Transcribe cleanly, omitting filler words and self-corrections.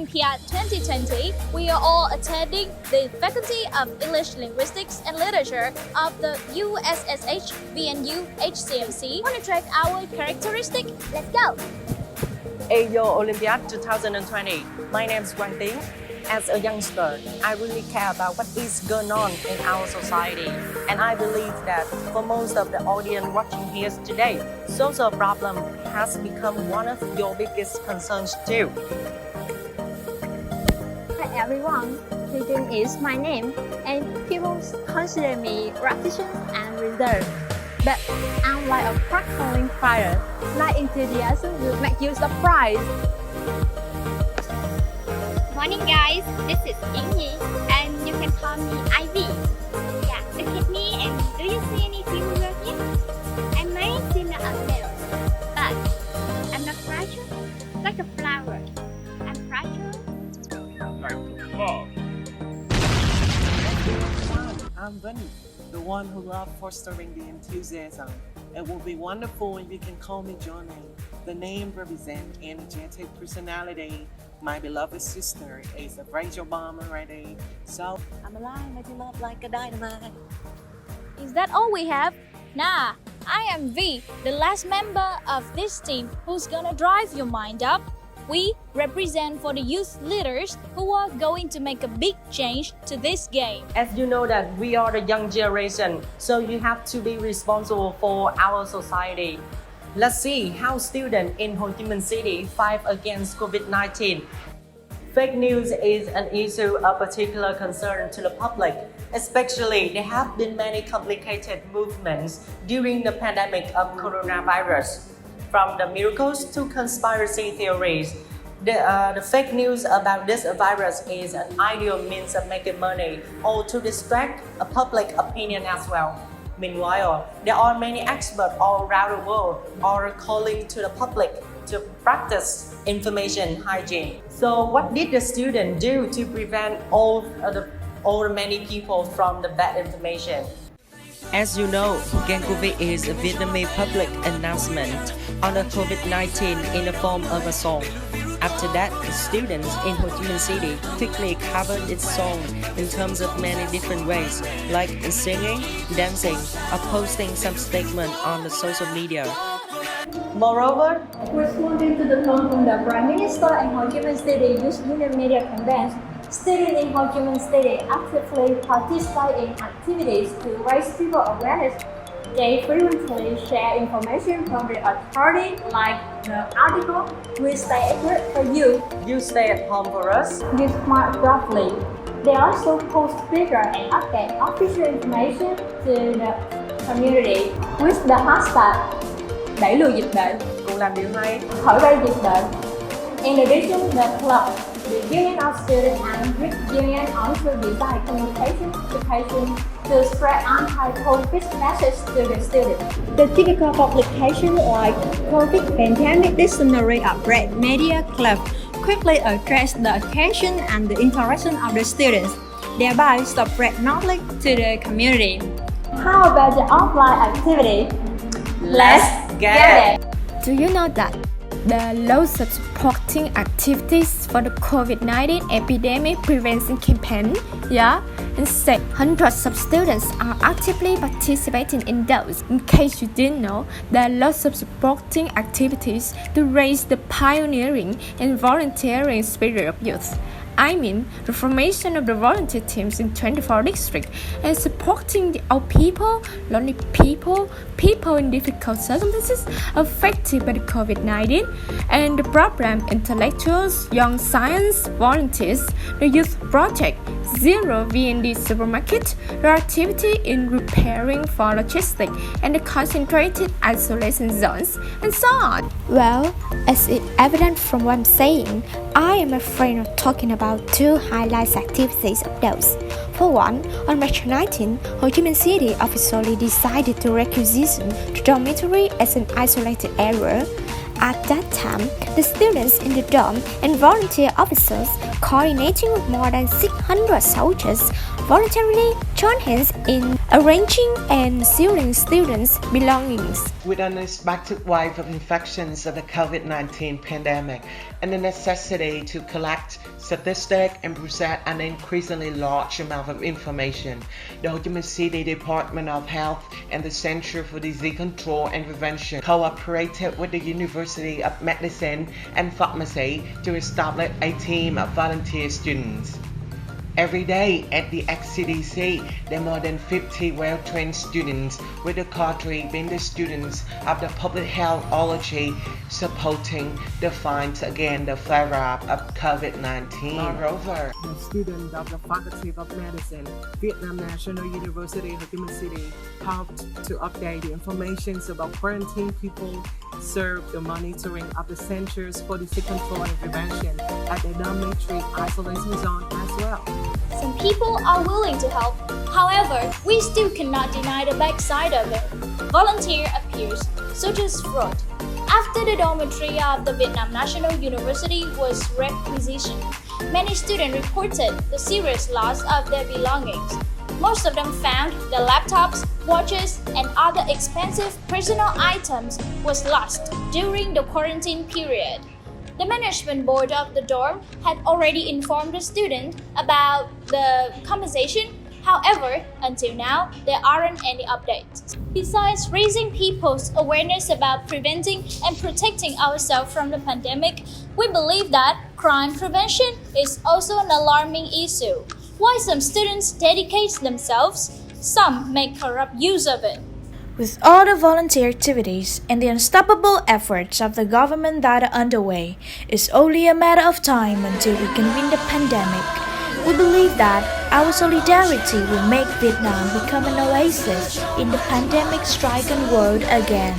Olympiad 2020, we are all attending the Faculty of English Linguistics and Literature of the USSH VNU HCMC. Want to track our characteristic? Let's go! Ayo Olympiad 2020. My name is Quang Tiến. As a youngster, I really care about what is going on in our society. And I believe that for most of the audience watching here today, social problem has become one of your biggest concerns too. Hi everyone, Keegan is my name, and people consider me reticent and reserved. But unlike a crackling fire, my enthusiasm will make you surprised. Morning guys, this is Yingyi and you can call me Ivy. Yeah, look at me and do you see any people here? I may seem like a little, but I'm not fragile, like a flower. I'm fragile. I'm Bunny, the one who loves fostering the enthusiasm. It will be wonderful if you can call me Johnny. The name represents energetic personality. My beloved sister is a Rachel bomb already, so I'm alive and you love like a dynamite. Is that all we have? Nah, I am V, the last member of this team who's gonna drive your mind up. We represent for the youth leaders who are going to make a big change to this game. As you know that we are the young generation, so you have to be responsible for our society. Let's see how students in Ho Chi Minh City fight against COVID-19. Fake news is an issue of particular concern to the public, especially there have been many complicated movements during the pandemic of coronavirus. From the miracles to conspiracy theories, the fake news about this virus is an ideal means of making money or to distract a public opinion as well. Meanwhile, there are many experts all around the world are calling to the public to practice information hygiene. So what did the student do to prevent all the many people from the bad information? As you know, Covid is a Vietnamese public announcement on the COVID-19 in the form of a song. After that, the students in Ho Chi Minh City quickly covered its song in terms of many different ways, like singing, dancing, or posting some statement on the social media. Moreover, Responding to the call from the Prime Minister and Ho Chi Minh City Youth Union Media campaigns, students in Ho Chi Minh City actively participate in activities to raise people awareness. They frequently share information from the authority like the article "We Stay at Home for You." you stay at home for us. You smart properly. They also post bigger and update official information to the community with the hashtag đẩy lùi dịch bệnh, Cũng làm điều hay. thổi bay dịch bệnh. In addition, the club, the Union of Students and Youth Union also design communication application to spread anti-COVID messages to the students. The typical publication like COVID Pandemic Dictionary of Red Media Club quickly address the attention and the interaction of the students, thereby spread knowledge to the community. How about the offline activity? Let's get it! Do you know that the loads of supporting activities for the COVID-19 epidemic prevention campaign? Yeah, instead, hundreds of students are actively participating in those. In case you didn't know, there are lots of supporting activities to raise the pioneering and volunteering spirit of youth. I mean, the formation of the volunteer teams in 24 districts and supporting the old people, lonely people, people in difficult circumstances affected by the COVID-19, and the program intellectuals, young science volunteers, the youth project, Zero VND supermarket, the activity in repairing for logistics, and the concentrated isolation zones, and so on. Well, as it's evident from what I'm saying, I am afraid of talking about two highlight activities of those. For one, on March 19, Ho Chi Minh City officially decided to requisition the dormitory as an isolated area. At that time, the students in the dorm and volunteer officers, coordinating with more than 600 soldiers, voluntarily join hands in arranging and sealing students' belongings. With an unexpected wave of infections of the COVID-19 pandemic and the necessity to collect statistics and present an increasingly large amount of information, the Ho Chi Minh City Department of Health and the Center for Disease Control and Prevention cooperated with the University of Medicine and Pharmacy to establish a team of volunteer students. Every day at the HCDC, there are more than 50 well-trained students, with the cadre being the students of the public healthology supporting the fight against the flare-up of COVID-19. Moreover, the student of the Faculty of Medicine, Vietnam National University, Ho Chi Minh City, helped to update the information about quarantine people, serve the monitoring of the Centers for Disease Control and Prevention at the dormitory isolation zone as well. Some people are willing to help. However, we still cannot deny the backside of it. Volunteer appears, such as fraud. After the dormitory of the Vietnam National University was requisitioned, many students reported the serious loss of their belongings. Most of them found the laptops, watches, and other expensive personal items was lost during the quarantine period. The management board of the dorm had already informed the student about the compensation. However, until now, there aren't any updates. Besides raising people's awareness about preventing and protecting ourselves from the pandemic, we believe that crime prevention is also an alarming issue. While some students dedicate themselves, some make corrupt use of it. With all the volunteer activities and the unstoppable efforts of the government that are underway, it's only a matter of time until we can win the pandemic. We believe that our solidarity will make Vietnam become an oasis in the pandemic-stricken world again.